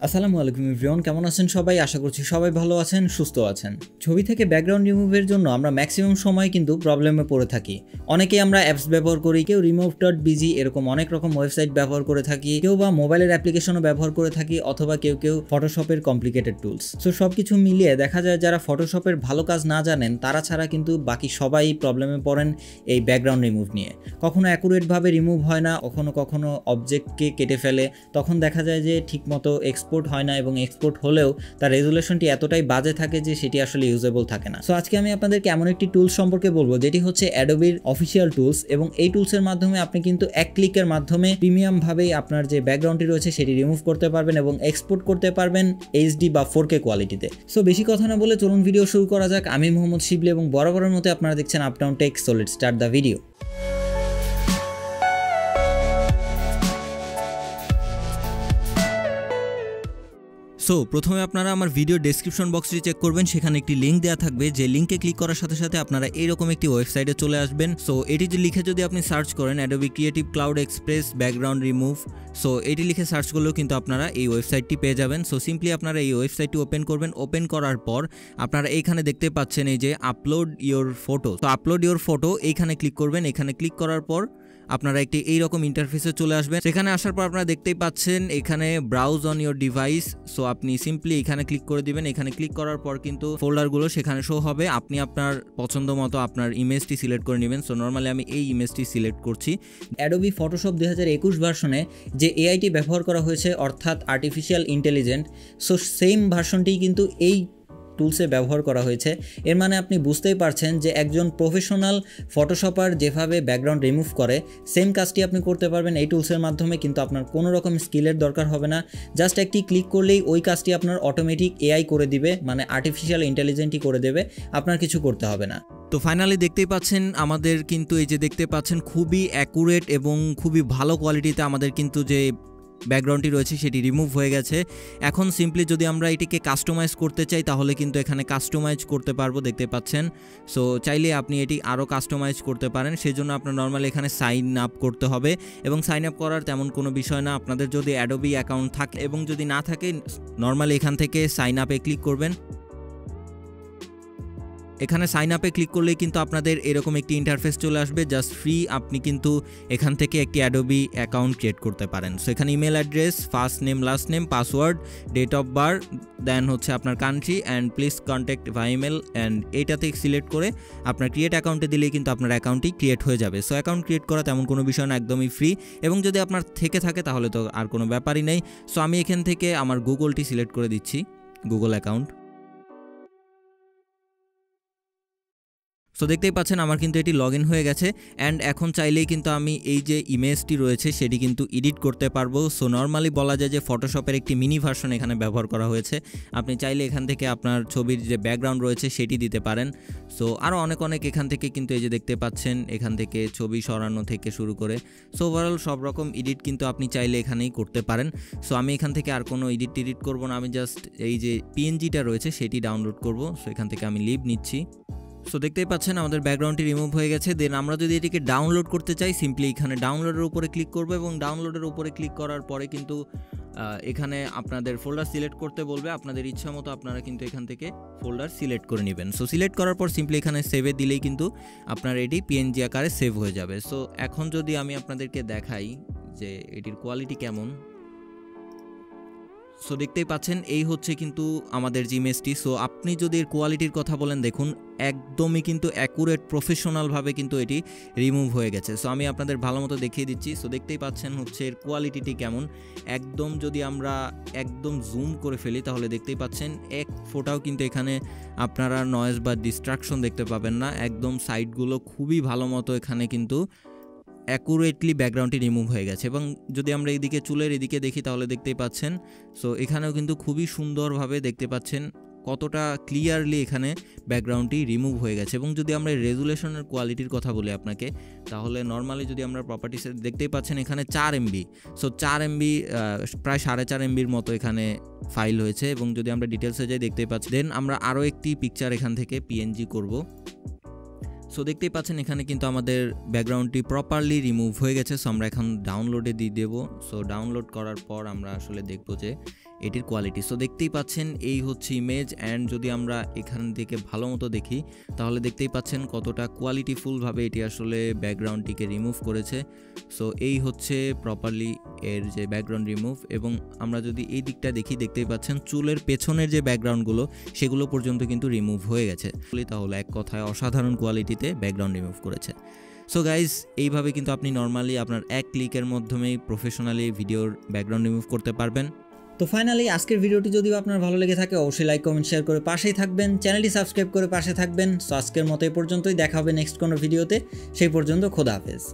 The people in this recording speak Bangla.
আসসালামু আলাইকুম এভরিওয়ান, কেমন আছেন সবাই? আশা করছি সবাই ভালো আছেন, সুস্থ আছেন। ছবি থেকে ব্যাকগ্রাউন্ড রিমুভের জন্য আমরা ম্যাক্সিমাম সময় কিন্তু প্রবলেমে পড়ে থাকি। অনেকেই আমরা অ্যাপস ব্যবহার করি, কেউ remov.bg এরকম অনেক রকম ওয়েবসাইট ব্যবহার করে থাকি, কেউ বা মোবাইলের অ্যাপ্লিকেশনও ব্যবহার করে থাকি, অথবা কেউ ফটোশপের কমপ্লিকেটেড টুলস। সো সব কিছু মিলিয়ে দেখা যায় যারা ফটোশপের ভালো কাজ না জানেন তারা ছাড়া কিন্তু বাকি সবাই প্রবলেমে পড়েন এই ব্যাকগ্রাউন্ড রিমুভ নিয়ে। কখনো অ্যাকুরেটভাবে রিমুভ হয় না, কখনো অবজেক্টকে কেটে ফেলে, তখন দেখা যায় যে ঠিকমতো এক্সপোর্ট হয় না, এবং এক্সপোর্ট হলেও তার রেজুলেশনটি এতটাই বাজে থাকে যে সেটি আসলে ইউজেবল থাকে না। সো আজকে আমি আপনাদেরকে এমন একটি টুলস সম্পর্কে বলবো যেটি হচ্ছে অ্যাডোবির অফিসিয়াল টুলস, এবং এই টুলসের মাধ্যমে আপনি কিন্তু এক ক্লিকের মাধ্যমে প্রিমিয়াম ভাবেই আপনার যে ব্যাকগ্রাউন্ডটি রয়েছে সেটি রিমুভ করতে পারবেন এবং এক্সপোর্ট করতে পারবেন এইচডি বা 4K কোয়ালিটিতে। সো বেশি কথা না বলে চলুন ভিডিও শুরু করা যাক। আমি মোহাম্মদ শিবলি এবং বরাবরের মতো আপনারা দেখছেন Uptown Tech. So let's start the video. So প্রথমে আপনারা আমার ভিডিও ডেসক্রিপশন বক্সটি চেক করবেন, সেখানে একটি লিঙ্ক দেওয়া থাকবে, যে লিঙ্কে ক্লিক করার সাথে সাথে আপনারা এইরকম একটি ওয়েবসাইটে চলে আসবেন। সো এটি যে লিখে যদি আপনি সার্চ করেন Adobe creative cloud express background remove, so এটি লিখে সার্চ করলেও কিন্তু আপনারা এই ওয়েবসাইটটি পেয়ে যাবেন। সো সিম্পলি আপনারা এই ওয়েবসাইটটি ওপেন করবেন। ওপেন করার পর আপনারা এইখানে দেখতে পাচ্ছেন এই যে আপলোড ইওর ফটো। তো আপলোড ইওর ফটো এইখানে ক্লিক করবেন। এখানে ক্লিক করার পর আপনারা একটি এইরকম ইন্টারফেসে চলে আসবেন। সেখানে আসার পর আপনারা দেখতেই পাচ্ছেন এখানে browse on your device. So আপনি সিম্পলি এখানে ক্লিক করে দিবেন। এখানে ক্লিক করার পর কিন্তু ফোল্ডারগুলো সেখানে শো হবে। আপনি আপনার পছন্দ মতো আপনার ইমেজটি সিলেক্ট করে নেবেন। সো নর্মালি আমি এই ইমেজটি সিলেক্ট করছি। অ্যাডোবি ফটোশপ 2021 ভার্সনে যে এআইটি ব্যবহার করা হয়েছে, অর্থাৎ আর্টিফিশিয়াল ইন্টেলিজেন্ট, সো সেম ভার্সনটি কিন্তু এই টুলসে ব্যবহার করা হয়েছে। এর মানে আপনি বুঝতেই পারছেন যে একজন প্রফেশনাল ফটোশপার যেভাবে ব্যাকগ্রাউন্ড রিমুভ করে সেম কাজটি আপনি করতে পারবেন এই টুলসের মাধ্যমে। কিন্তু আপনার কোনো রকম স্কিলের দরকার হবে না, জাস্ট একটি ক্লিক করলেই ওই কাজটি আপনার অটোমেটিক এআই করে দিবে, মানে আর্টিফিশিয়াল ইন্টেলিজেন্টই করে দেবে, আপনার কিছু করতে হবে না। তো ফাইনালি দেখতেই পাচ্ছেন আমাদের কিন্তু এই যে দেখতে পাচ্ছেন খুবই অ্যাকুরেট এবং খুবই ভালো কোয়ালিটিতে আমাদের কিন্তু যে ব্যাকগ্রাউন্ডটি রয়েছে সেটি রিমুভ হয়ে গেছে। এখন সিম্পলি যদি আমরা এটিকে কাস্টমাইজ করতে চাই তাহলে কিন্তু এখানে কাস্টমাইজ করতে পারবো, দেখতে পাচ্ছেন। সো চাইলে আপনি এটি আরও কাস্টমাইজ করতে পারেন। সেজন্য আপনার নর্মালি এখানে সাইন আপ করতে হবে, এবং সাইন আপ করার তেমন কোনো বিষয় না। আপনাদের যদি অ্যাডোবি অ্যাকাউন্ট থাকে এবং যদি না থাকে নর্মালি এখান থেকে সাইন আপে ক্লিক করবেন। এখানে সাইন আপে ক্লিক করলেই কিন্তু আপনাদের এরকম একটি ইন্টারফেস চলে আসবে, জাস্ট ফ্রি। আপনি কিন্তু এখান থেকে একটি অ্যাডোবি অ্যাকাউন্ট ক্রিয়েট করতে পারেন। সো এখানে email address, first name, last name, password, date of birth, then হচ্ছে আপনার country, and please contact by email, and এইটাতে সিলেক্ট করে আপনার ক্রিয়েট অ্যাকাউন্টে দিলেই কিন্তু আপনার অ্যাকাউন্টটি ক্রিয়েট হয়ে যাবে। সো অ্যাকাউন্ট ক্রিয়েট করা তেমন কোনো বিষয় না, একদমই ফ্রি, এবং যদি আপনার থেকে থাকে তাহলে তো আর কোনো ব্যাপারই নেই। সো আমি এখান থেকে আমার গুগলটি সিলেক্ট করে দিচ্ছি, গুগল অ্যাকাউন্ট। সো দেখতেই পাচ্ছেন আমার কিন্তু এটি লগ ইন হয়ে গেছে, অ্যান্ড এখন চাইলেই কিন্তু আমি এই যে ইমেজটি রয়েছে সেটি কিন্তু এডিট করতে পারবো। সো নর্মালি বলা যায় যে ফটোশপের একটি মিনি ভার্সন এখানে ব্যবহার করা হয়েছে। আপনি চাইলে এখান থেকে আপনার ছবির যে ব্যাকগ্রাউন্ড রয়েছে সেটি দিতে পারেন। সো আরও অনেক এখান থেকে কিন্তু এই যে দেখতে পাচ্ছেন এখান থেকে ছবি সরানো থেকে শুরু করে সো ওভারঅল সব রকম এডিট কিন্তু আপনি চাইলে এখানেই করতে পারেন। সো আমি এখান থেকে আর কোনো এডিট করবো না, আমি জাস্ট এই যে পিএনজিটা রয়েছে সেটি ডাউনলোড করব। সো এখান থেকে আমি লিভ নিচ্ছি। সো দেখতেই পাচ্ছেন আমাদের ব্যাকগ্রাউন্ডটি রিমুভ হয়ে গেছে। দেন আমরা যদি এটিকে ডাউনলোড করতে চাই সিম্পলি এখানে ডাউনলোডের উপরে ক্লিক করব, এবং ডাউনলোডের উপরে ক্লিক করার পরে কিন্তু এখানে আপনাদের ফোল্ডার সিলেক্ট করতে বলবে। আপনাদের ইচ্ছা মতো আপনারা কিন্তু এখান থেকে ফোল্ডার সিলেক্ট করে নেবেন। সো সিলেক্ট করার পর সিম্পলি এখানে সেভে দিলেই কিন্তু আপনার এটি পিএনজি আকারে সেভ হয়ে যাবে। সো এখন যদি আমি আপনাদেরকে দেখাই যে এটির কোয়ালিটি কেমন, সো দেখতেই পাচ্ছেন এই হচ্ছে কিন্তু আমাদের যে ইমেজটি। সো আপনি যদি এর কোয়ালিটির কথা বলেন, দেখুন একদমই কিন্তু অ্যাকুরেট প্রফেশনালভাবে কিন্তু এটি রিমুভ হয়ে গেছে। সো আমি আপনাদের ভালো মতো দেখিয়ে দিচ্ছি। সো দেখতেই পাচ্ছেন হচ্ছে এর কোয়ালিটিটি কেমন। একদম যদি আমরা একদম জুম করে ফেলি তাহলে দেখতেই পাচ্ছেন এক ফোটাও কিন্তু এখানে আপনারা নয়েজ বা ডিস্ট্রাকশন দেখতে পাবেন না। একদম সাইডগুলো খুবই ভালো মতো এখানে কিন্তু অ্যাকুরেটলি ব্যাকগ্রাউন্ডটি রিমুভ হয়ে গেছে। এবং যদি আমরা এইদিকে চুলের এদিকে দেখি তাহলে দেখতেই পাচ্ছেন সো এখানেও কিন্তু খুবই সুন্দরভাবে দেখতে পাচ্ছেন কতটা ক্লিয়ারলি এখানে ব্যাকগ্রাউন্ডটি রিমুভ হয়ে গেছে। এবং যদি আমরা রেজুলেশনের কোয়ালিটির কথা বলি আপনাকে, তাহলে নর্মালি যদি আমরা প্রপার্টিসে দেখতেই পাচ্ছেন এখানে 4 MB, সো 4 MB প্রায় 4.5 MBর মতো এখানে ফাইল হয়েছে। এবং যদি আমরা ডিটেলসে যাই দেখতেই পাচ্ছি। দেন আমরা আরও একটি পিকচার এখান থেকে পিএনজি করব। সো দেখতেই পাচ্ছেন এখানে কিন্তু আমাদের ব্যাকগ্রাউন্ডটি প্রপারলি রিমুভ হয়ে গেছে। সো আমরা এখন ডাউনলোডে দিয়ে দেবো। সো ডাউনলোড করার পর আমরা আসলে দেখব যে এটির কোয়ালিটি। সো দেখতেই পাচ্ছেন এই হচ্ছে ইমেজ, অ্যান্ড যদি আমরা এখান থেকে ভালো মতো দেখি তাহলে দেখতেই পাচ্ছেন কতটা কোয়ালিটিফুলভাবে এটি আসলে ব্যাকগ্রাউন্ডটিকে রিমুভ করেছে। সো এই হচ্ছে প্রপারলি এর যে ব্যাকগ্রাউন্ড রিমুভ। এবং আমরা যদি এই দিকটা দেখি দেখতেই পাচ্ছেন চুলের পেছনের যে ব্যাকগ্রাউন্ডগুলো সেগুলো পর্যন্ত কিন্তু রিমুভ হয়ে গেছে। তাহলে এক কথায় অসাধারণ কোয়ালিটিতে ব্যাকগ্রাউন্ড রিমুভ করেছে। সো গাইজ এইভাবে কিন্তু আপনি নর্মালি আপনার এক ক্লিকের মাধ্যমেই প্রফেশনালি ভিডিওর ব্যাকগ্রাউন্ড রিমুভ করতে পারবেন। তো ফাইনালি আজকের ভিডিওটি যদি আপনার ভালো লেগে থাকে অবশ্যই লাইক কমেন্ট শেয়ার করে পাশেই থাকবেন, চ্যানেলটি সাবস্ক্রাইব করে পাশে থাকবেন। সো আজকের মতো এই পর্যন্তই, দেখা হবে নেক্সট কোনো ভিডিওতে। সেই পর্যন্ত খোদা হাফেজ।